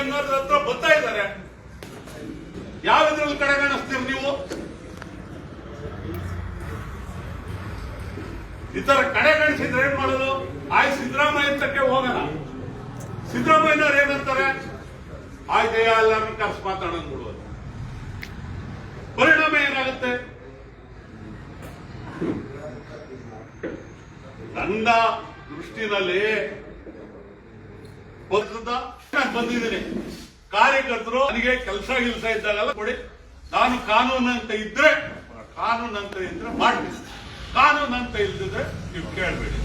ಅನ್ನೋದ್ರ ಹತ್ರ ಬರ್ತಾ ಇದ್ದಾರೆ. ಯಾವ್ದ್ರಲ್ಲಿ ಕಡೆಗಣಿಸ್ತೀರಿ ನೀವು? ಈ ತರ ಕಡೆಗಣಿಸಿದ್ರೆ ಏನ್ ಮಾಡೋದು? ಸಿದ್ದರಾಮಯ್ಯಕ್ಕೆ ಹೋಗೋಣ. ಸಿದ್ದರಾಮಯ್ಯನವ್ರು ಏನಂತಾರೆ? ಆಯ್ತಯ್ಯ ಎಲ್ಲರನ್ನು ಕರ್ಸ್ ಮಾತಾಡೋದು ಬಿಡುವುದು. ಪರಿಣಾಮ ಏನಾಗುತ್ತೆ? ನನ್ನ ದೃಷ್ಟಿನಲ್ಲಿ ಬಂದಿದ್ದೀನಿ. ಕಾರ್ಯಕರ್ತರು ನನಗೆ ಕೆಲಸ ಇದ್ದಾಗಲ್ಲ ಕೊಡಿ, ನಾನು ಕಾನೂನಂತ ಇದ್ರೆ ಮಾಡ್ತೀನಿ, ಕಾನೂನಂತ ಇಲ್ದಿದ್ರೆ ನೀವು ಕೇಳಬೇಡಿ.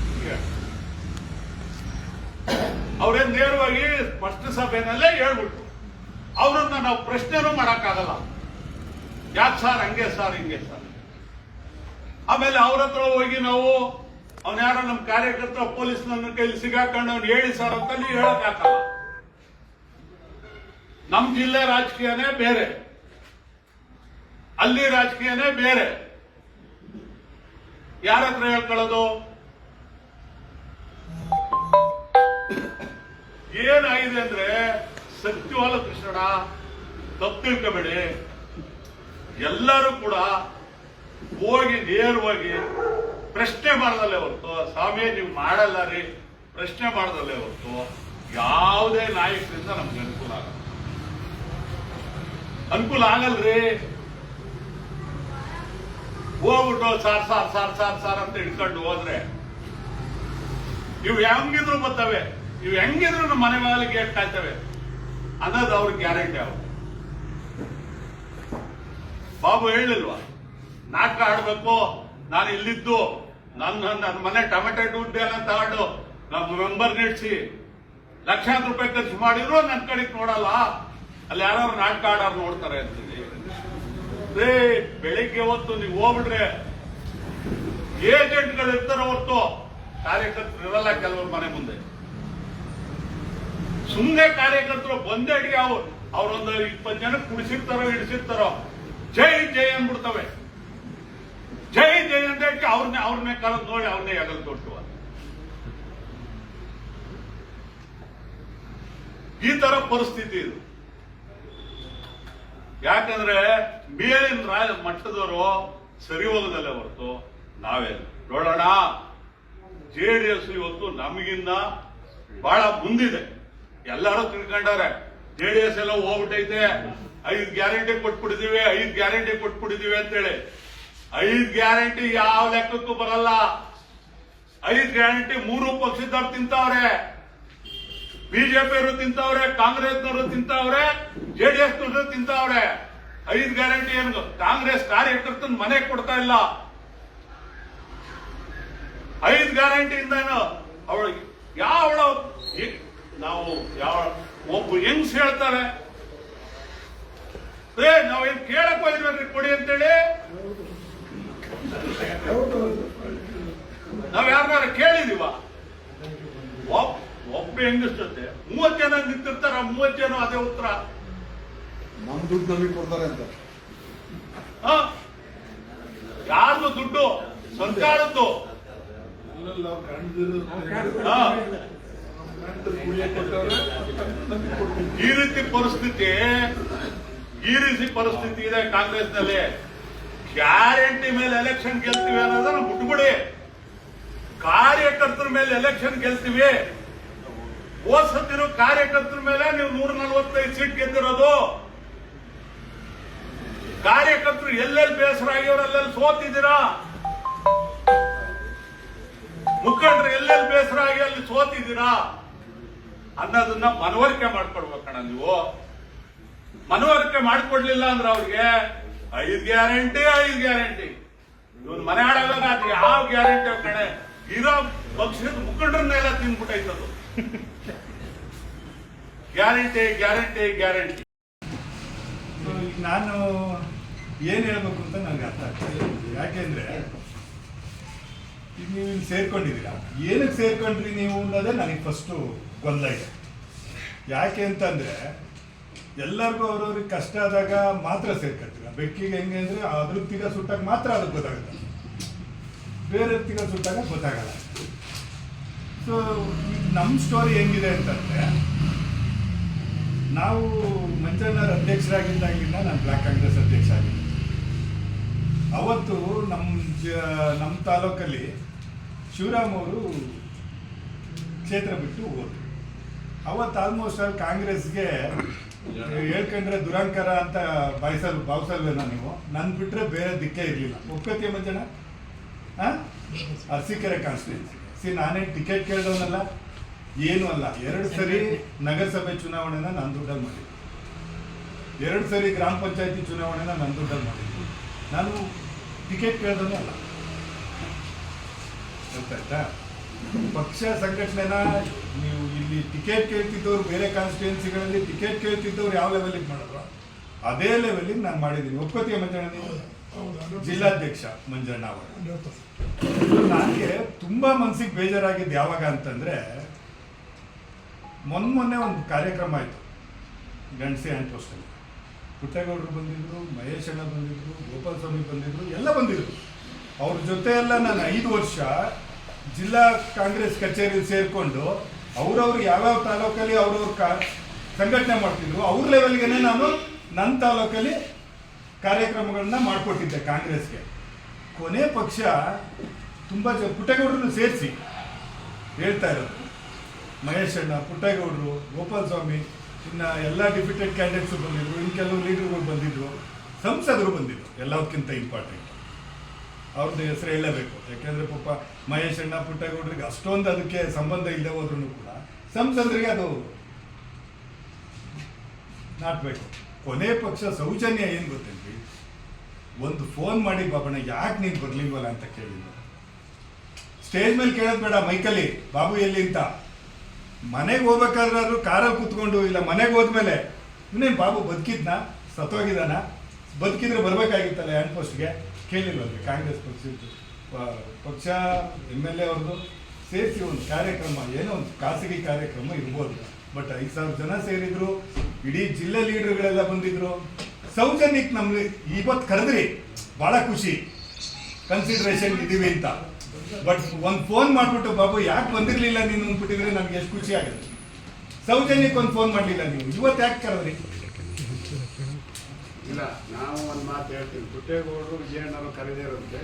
ಅವ್ರೇನ್ ನೇರವಾಗಿ ಸ್ಪಷ್ಟ ಸಭೆನಲ್ಲೇ ಹೇಳ್ಬಿಟ್ರು. ಅವರನ್ನ ನಾವು ಪ್ರಶ್ನೆನೂ ಮಾಡಕ್ಕಾಗಲ್ಲ. ಯಾಕೆ ಸರ್ ಹಂಗೆ ಸರ್ ಹಿಂಗೆ ಸರ್. ಆಮೇಲೆ ಅವ್ರ ಹತ್ರ ಹೋಗಿ ನಾವು ಅವ್ನ ಯಾರೋ ನಮ್ಮ ಕಾರ್ಯಕರ್ತ ಪೊಲೀಸ್ ನನ್ನ ಕೈಲಿ ಸಿಗಾಕೊಂಡು ಅವ್ನು ಹೇಳಿ ಸರ್ ಅಂತ ನೀವು ಹೇಳಕ್ಕಾಗಲ್ಲ. ನಮ್ ಜಿಲ್ಲೆ ರಾಜಕೀಯನೇ ಬೇರೆ, ಅಲ್ಲಿ ರಾಜಕೀಯನೇ ಬೇರೆ. ಯಾರ ಹತ್ರ ಹೇಳ್ಕೊಳ್ಳೋದು? ಏನಾಗಿದೆ ಅಂದ್ರೆ ಸತ್ಯವಾದ ಕೃಷ್ಣಣ್ಣ, ತಪ್ಪು ತಿಳ್ಕೋಬೇಡಿ. ಎಲ್ಲರೂ ಕೂಡ ಹೋಗಿ ನೇರವಾಗಿ ಪ್ರಶ್ನೆ ಮಾಡದಲ್ಲೇ ಹೊರತು, ಸ್ವಾಮಿ ನೀವು ಮಾಡಲ್ಲ ರೀ, ಪ್ರಶ್ನೆ ಮಾಡದಲ್ಲೇ ಹೊರತು ಯಾವುದೇ ನಾಯಕರಿಂದ ನಮ್ಗೆ ಅನುಕೂಲ ಆಗಲ್ರಿ. ಹೋಗ್ಬಿಟ್ಟು sir sir sir sir sir ಅಂತ ಹಿಡ್ಕೊಂಡು ಹೋದ್ರೆ ಇವು ಹೆಂಗಿದ್ರು ಬರ್ತವೆ, ಇವು ಹೆಂಗಿದ್ರು ನಮ್ಮ ಮನೆ ಮೇಲೆ ಗೇಟ್ ಕಾಯ್ತವೆ ಅನ್ನೋದು ಅವ್ರಿಗೆ ಗ್ಯಾರಂಟಿ ಆಗುತ್ತೆ. ಬಾಬು ಹೇಳಿಲ್ವಾ, ನಾಟಕ ಆಡ್ಬೇಕು, ನಾನು ಇಲ್ಲಿದ್ದು ನನ್ನ ಮನೆ ಟೊಮೆಟೊ ದುಡ್ಡೆಲ್ಲ ತಗೊಂಡು ನಮ್ಮ ಮೆಂಬರ್ ನಡೆಸಿ ಲಕ್ಷಾಂತರ ರೂಪಾಯಿ ಖರ್ಚು ಮಾಡಿದ್ರು ನನ್ನ ಕಡೆಗೆ ನೋಡಲ್ಲ, ಅಲ್ಲಿ ಯಾರು ನಾಟಕ ಆಡೋರು ನೋಡ್ತಾರೆ ಅಂತೀನಿ. ಬೆಳಿಗ್ಗೆ ಹೊತ್ತು ನೀವು ಹೋಗ್ಬಿಟ್ರೆ ಏಜೆಂಟ್ಗಳು ಇರ್ತಾರ ಹೊತ್ತು ಕಾರ್ಯಕರ್ತರು ಇರಲ್ಲ. ಕೆಲವರು ಮನೆ ಮುಂದೆ ಸುಮ್ಮನೆ ಕಾರ್ಯಕರ್ತರು ಬಂದೇ ಅಡಿಗೆ ಅವ್ರೊಂದು 20 ಜನ ಕುಡಿಸಿರ್ತಾರೋ ಹಿಡಿಸಿರ್ತಾರೋ, ಜೈ ಜೈ ಅಂದ್ಬಿಡ್ತವೆ. ಜೈ ಜೈ ಅಂತ ಅವ್ರನ್ನೇ ಕರೆದು ನೋಡಿ ಅವ್ರನ್ನೇ ಎಗಲ್ ತೊಟ್ಟು. ಈ ತರ ಪರಿಸ್ಥಿತಿ ಇದು. ಯಾಕಂದ್ರೆ ಮೇಲಿನ ಮಟ್ಟದವರು ಸರಿ ಹೋಗದಲ್ಲೇ ಹೊರತು ನಾವೇ ನೋಡೋಣ. JDS ಇವತ್ತು ನಮಗಿನ್ನ ಬಹಳ ಮುಂದಿದೆ. ಎಲ್ಲರೂ ತಿಳ್ಕೊಂಡಾರೆ JDS ಎಲ್ಲ ಹೋಗ್ಬಿಟ್ಟೈತೆ, 5 ಗ್ಯಾರಂಟಿ ಕೊಟ್ಬಿಟ್ಟಿದೀವಿ, 5 ಗ್ಯಾರಂಟಿ ಕೊಟ್ಬಿಟ್ಟಿದೀವಿ ಅಂತೇಳಿ. 5 ಗ್ಯಾರಂಟಿ ಯಾವ ಲೆಕ್ಕಕ್ಕೂ ಬರಲ್ಲ. 5 ಗ್ಯಾರಂಟಿ 3 ಪಕ್ಷದವ್ರು ತಿಂತಾವ್ರೆ, ಬಿಜೆಪಿಯವರು ತಿಂತಾವ್ರೆ, ಕಾಂಗ್ರೆಸ್ನವರು ತಿಂತಾವ್ರೆ, JDSನವರು ತಿಂತಾವ್ರೆ. 5 ಗ್ಯಾರಂಟಿ ಏನು ಕಾಂಗ್ರೆಸ್ ಕಾರ್ಯಕರ್ತನ ಮನೆ ಕೊಡ್ತಾ ಇಲ್ಲ. 5 ಗ್ಯಾರಂಟಿಯಿಂದ ಅವಳು ನಾವು ಒಬ್ಬ ಹೆಂಗ್ಸ್ ಹೇಳ್ತಾರೆ, ನಾವೇನ್ ಕೇಳಕ್ ಹೋಗಿದ್ವಿ ಕೊಡಿ ಅಂತೇಳಿ. ನಾವ್ ಯಾರು ಕೇಳಿದೀವ? ಒಬ್ಬ ಹೆಂಗಸ್ ಜೊತೆ 30 ಜನ ನಿಂತಿರ್ತಾರ, 30 ಜನ ಅದೇ ಉತ್ತರ, ನಮ್ ದುಡ್ಡು ನಮಗೆ ಕೊಡ್ತಾರೆ ಅಂತ. ಯಾರ್ದು ದುಡ್ಡು? ಸರ್ಕಾರದ್ದು. ಈ ರೀತಿ ಪರಿಸ್ಥಿತಿ ಇದೆ ಕಾಂಗ್ರೆಸ್ನಲ್ಲಿ. ಗ್ಯಾರಂಟಿ ಮೇಲೆ ಎಲೆಕ್ಷನ್ ಗೆಲ್ತೀವಿ ಅನ್ನೋದನ್ನ ಬಿಟ್ಬಿಡಿ. ಕಾರ್ಯಕರ್ತರ ಮೇಲೆ ಎಲೆಕ್ಷನ್ ಗೆಲ್ತೀವಿ. ಹೋದ್ಸತಿರೋ ಕಾರ್ಯಕರ್ತರ ಮೇಲೆ ನೀವು 145 ಸೀಟ್ ಗೆದ್ದಿರೋದು. ಕಾರ್ಯಕರ್ತರು ಎಲ್ಲೆಲ್ಲಿ ಬೇಸರ ಆಗಿರೋರು ಅಲ್ಲೆಲ್ಲಿ ಸೋತಿದ್ದೀರಾ. ಮುಖಂಡರು ಎಲ್ಲೆಲ್ಲಿ ಬೇಸರ ಆಗಿ ಅಲ್ಲಿ ಸೋತಿದ್ದೀರಾ ಅನ್ನೋದನ್ನ ಮನವರಿಕೆ ಮಾಡ್ಕೊಡ್ಬೇಕಣ್ಣ. ನೀವು ಮನವರಿಕೆ ಮಾಡ್ಕೊಡ್ಲಿಲ್ಲ ಅಂದ್ರೆ ಅವ್ರಿಗೆ 5 ಗ್ಯಾರಂಟಿ ಇವನ್ ಮನೆ ಆಡೋದಾಗ ಯಾವ ಗ್ಯಾರಂಟಿ ಕಡೆ ಇರೋ ಪಕ್ಷದ ಮುಖಂಡರನ್ನೆಲ್ಲ ತಿಂದ್ಬಿಟ್ಟೈತದು. ಗ್ಯಾರಂಟಿ. ನಾನು ಏನ್ ಹೇಳ್ಬೇಕು ಅಂತ ನನಗೆ ಅರ್ಥ ಆಗ್ತದೆ. ಯಾಕೆಂದ್ರೆ ಈಗ ನೀವು ಇಲ್ಲಿ ಸೇರ್ಕೊಂಡಿದ್ದೀರಾ, ಏನಕ್ಕೆ ಸೇರ್ಕೊಂಡ್ರಿ ನೀವು ಅನ್ನೋದೇ ನನಗೆ ಫಸ್ಟು ಗೊಂದಲ ಇದೆ. ಯಾಕೆ ಅಂತಂದ್ರೆ ಎಲ್ಲರಿಗೂ ಅವ್ರವ್ರಿಗೆ ಕಷ್ಟ ಆದಾಗ ಮಾತ್ರ ಸೇರ್ಕೊಳ್ತೀರ. ಬೆಕ್ಕಿಗೆ ಹೆಂಗೆ ಅಂದ್ರೆ ಅದ್ರ ತಿಗ ಸುಟ್ಟಾಗ ಮಾತ್ರ ಅದಕ್ಕೆ ಗೊತ್ತಾಗುತ್ತೆ, ಬೇರೆ ತಿಗ ಸುಟ್ಟಾಗ ಗೊತ್ತಾಗಲ್ಲ. ಸೊ ನಮ್ಮ ಸ್ಟೋರಿ ಹೆಂಗಿದೆ ಅಂತಂದ್ರೆ ನಾವು ಮಂಜಣ್ಣರ ಅಧ್ಯಕ್ಷರಾಗಿದ್ದಾಗಿಂದ ನಾನು ಬ್ಲಾಕ್ ಕಾಂಗ್ರೆಸ್ ಅಧ್ಯಕ್ಷ ಆಗಿದ್ದೆ. ಅವತ್ತು ನಮ್ಮ ತಾಲೂಕಲ್ಲಿ ಶಿವರಾಮ್ ಅವರು ಕ್ಷೇತ್ರ ಬಿಟ್ಟು ಹೋದ್ರು. ಅವತ್ತು ಆಲ್ಮೋಸ್ಟ್ ಅಲ್ಲಿ ಕಾಂಗ್ರೆಸ್ಗೆ ಹೇಳ್ಕೊಂಡ್ರೆ ದುರಂಕಾರ ಅಂತ ಭಾವಿಸಲ್ವೇನೋ ನೀವು? ನನ್ ಬಿಟ್ರೆ ಬೇರೆ ದಿಕ್ಕೇ ಇರಲಿಲ್ಲ. ಒಪ್ಕೋತೀಯ ಮಂಜಣ್ಣ? ಅರಸೀಕೆರೆ ಕಾನ್ಸ್ಟಿಟ್ಯೂನ್ಸಿ ನಾನೇ ಟಿಕೆಟ್ ಕೇಳಿದವನಲ್ಲ, ಏನೂ ಅಲ್ಲ. 2 ಸರಿ ನಗರಸಭೆ ಚುನಾವಣೆನ ನಾನು ದುಡ್ಡಲ್ಲಿ ಮಾಡಿದ್ದೆ, 2 ಸರಿ ಗ್ರಾಮ ಪಂಚಾಯತಿ ಚುನಾವಣೆನ ನಾನು ದುಡ್ಡಲ್ಲಿ ಮಾಡಿದ್ದೆ. ನಾನು ಟಿಕೆಟ್ ಕೇಳಿದವನೇ ಅಲ್ಲ. ಗೊತ್ತಾಯ್ತಾ? ಪಕ್ಷ ಸಂಘಟನೆನ ನೀವು ಇಲ್ಲಿ ಟಿಕೆಟ್ ಕೇಳ್ತಿದ್ದವ್ರು ಬೇರೆ ಕಾನ್ಸ್ಟಿಟ್ಯೂನ್ಸಿಗಳಲ್ಲಿ ಟಿಕೆಟ್ ಕೇಳ್ತಿದ್ದವ್ರು ಯಾವ ಲೆವೆಲಿಗೆ ಮಾಡಿದ್ರು ಅದೇ ಲೆವೆಲಿಗೆ ನಾನು ಮಾಡಿದ್ದೀನಿ. ಒಪ್ಕೋತೀಯ ಮಂಜಣ್ಣ ನೀವು? ಜಿಲ್ಲಾಧ್ಯಕ್ಷ ಮಂಜಣ್ಣ ಅವರು. ನನಗೆ ತುಂಬಾ ಮನ್ಸಿಗೆ ಬೇಜಾರಾಗಿದ್ದು ಯಾವಾಗ ಅಂತಂದ್ರೆ, ಮೊನ್ನೆ ಒಂದು ಕಾರ್ಯಕ್ರಮ ಆಯಿತು ಗಂಡಸಿ ಹ್ಯಾಂಡ್ ಪೋಸ್ಟಲ್ಲಿ. ಪುಟ್ಟೇಗೌಡರು ಬಂದಿದ್ರು, ಮಹೇಶ್ ಅಣ್ಣ ಬಂದಿದ್ರು, ಗೋಪಾಲ ಸ್ವಾಮಿ ಬಂದಿದ್ರು, ಎಲ್ಲ ಬಂದಿದ್ರು. ಅವ್ರ ಜೊತೆ ಎಲ್ಲ ನಾನು 5 ವರ್ಷ ಜಿಲ್ಲಾ ಕಾಂಗ್ರೆಸ್ ಕಚೇರಿ ಸೇರಿಕೊಂಡು ಅವ್ರವ್ರು ಯಾವ್ಯಾವ ತಾಲೂಕಲ್ಲಿ ಅವ್ರವ್ರ ಸಂಘಟನೆ ಮಾಡ್ತಿದ್ರು ಅವ್ರ ಲೆವೆಲ್ಗೆನೆ ನಾನು ನನ್ನ ತಾಲೂಕಲ್ಲಿ ಕಾರ್ಯಕ್ರಮಗಳನ್ನ ಮಾಡಿಕೊಟ್ಟಿದ್ದೆ ಕಾಂಗ್ರೆಸ್ಗೆ. ಕೊನೆ ಪಕ್ಷ ತುಂಬ ಪುಟ್ಟೇಗೌಡರನ್ನು ಸೇರಿಸಿ ಹೇಳ್ತಾ ಇರೋದು, ಮಹೇಶ್ ಅಣ್ಣ, ಪುಟ್ಟೇಗೌಡರು, ಗೋಪಾಲ ಸ್ವಾಮಿ, ಇನ್ನು ಎಲ್ಲ ಡಿಪ್ಯೂಟೆಡ್ ಕ್ಯಾಂಡಿಡೇಟ್ಸು ಬಂದಿದ್ರು, ಇನ್ನು ಕೆಲವು ಲೀಡರ್ಗಳು ಬಂದಿದ್ರು, ಸಂಸದರು ಬಂದಿದ್ರು. ಎಲ್ಲದಕ್ಕಿಂತ ಇಂಪಾರ್ಟೆಂಟ್ ಅವ್ರದ್ದು ಹೆಸರು ಹೇಳಲೇಬೇಕು. ಯಾಕೆಂದರೆ ಪಾಪ ಮಹೇಶ್ ಅಣ್ಣ, ಪುಟ್ಟೇಗೌಡರಿಗೆ ಅಷ್ಟೊಂದು ಅದಕ್ಕೆ ಸಂಬಂಧ ಇಲ್ಲದೆ ಹೋದ್ರೂ ಕೂಡ ಸಂಸದರಿಗೆ ಅದು ನಾಟಬೇಕು. ಕೊನೆ ಪಕ್ಷ ಸೌಜನ್ಯ ಏನು ಗೊತ್ತೇನ್ರಿ, ಒಂದು ಫೋನ್ ಮಾಡಿ ಬಾಬಣ್ಣ ಯಾಕೆ ನೀನು ಬರ್ಲಿಲ್ವಲ್ಲ ಅಂತ ಕೇಳಿದ್ರು. ಸ್ಟೇಜ್ ಮೇಲೆ ಕೇಳೋದು ಬೇಡ, ಮೈಕಲ್ಲಿ ಬಾಬು ಎಲ್ಲಿ ಅಂತ. ಮನೆಗೆ ಹೋಗ್ಬೇಕಾದ್ರೂ ಕಾರಲ್ಲಿ ಕೂತ್ಕೊಂಡು, ಇಲ್ಲ ಮನೆಗೆ ಹೋದ್ಮೇಲೆ ಇನ್ನೇನು ಬಾಬು ಬದುಕಿದ್ನ ಸತ್ತೋಗಿದ್ದಾನ, ಬದುಕಿದ್ರೆ ಬರ್ಬೇಕಾಗಿತ್ತಲ್ಲ ಹ್ಯಾಂಡ್ ಪೋಸ್ಟ್ಗೆ, ಕೇಳಿಲ್ವಲ್ರಿ. ಕಾಂಗ್ರೆಸ್ ಪಕ್ಷ MLA ಅವ್ರದ್ದು ಸೇರಿಸಿ ಒಂದು ಕಾರ್ಯಕ್ರಮ, ಏನೋ ಒಂದು ಖಾಸಗಿ ಕಾರ್ಯಕ್ರಮ ಇರ್ಬೋದು, ಬಟ್ 5,000 ಜನ ಸೇರಿದ್ರು, ಇಡೀ ಜಿಲ್ಲೆ ಲೀಡರ್ಗಳೆಲ್ಲ ಬಂದಿದ್ರು. ಸೌಜನ್ಯಕ್ಕೆ ನಮ್ಗೆ ಇವತ್ತು ಕರೆದ್ರಿ, ಭಾಳ ಖುಷಿ, ಕನ್ಸಿಡರೇಷನ್ ಇದೀವಿ ಅಂತ. ಬಟ್ ಒಂದು ಫೋನ್ ಮಾಡಿಬಿಟ್ಟು ಬಾಬು ಯಾಕೆ ಬಂದಿರಲಿಲ್ಲ ನೀನು ಅಂದ್ಬಿಟ್ಟಿದ್ರೆ ನಮ್ಗೆ ಎಷ್ಟು ಖುಷಿ ಆಗುತ್ತೆ. ಸೌಜನ್ಯಕ್ಕೆ ಒಂದು ಫೋನ್ ಮಾಡಲಿಲ್ಲ ನೀವು, ಇವತ್ತು ಯಾಕೆ ಕರೆದ್ರಿ? ಇಲ್ಲ, ನಾವು ಒಂದು ಮಾತು ಹೇಳ್ತೀವಿ, ಪುಟ್ಟೇಗೌಡರು ವಿಜಯಣ್ಣವರು ಕರೆದೇ ಇರೋದಕ್ಕೆ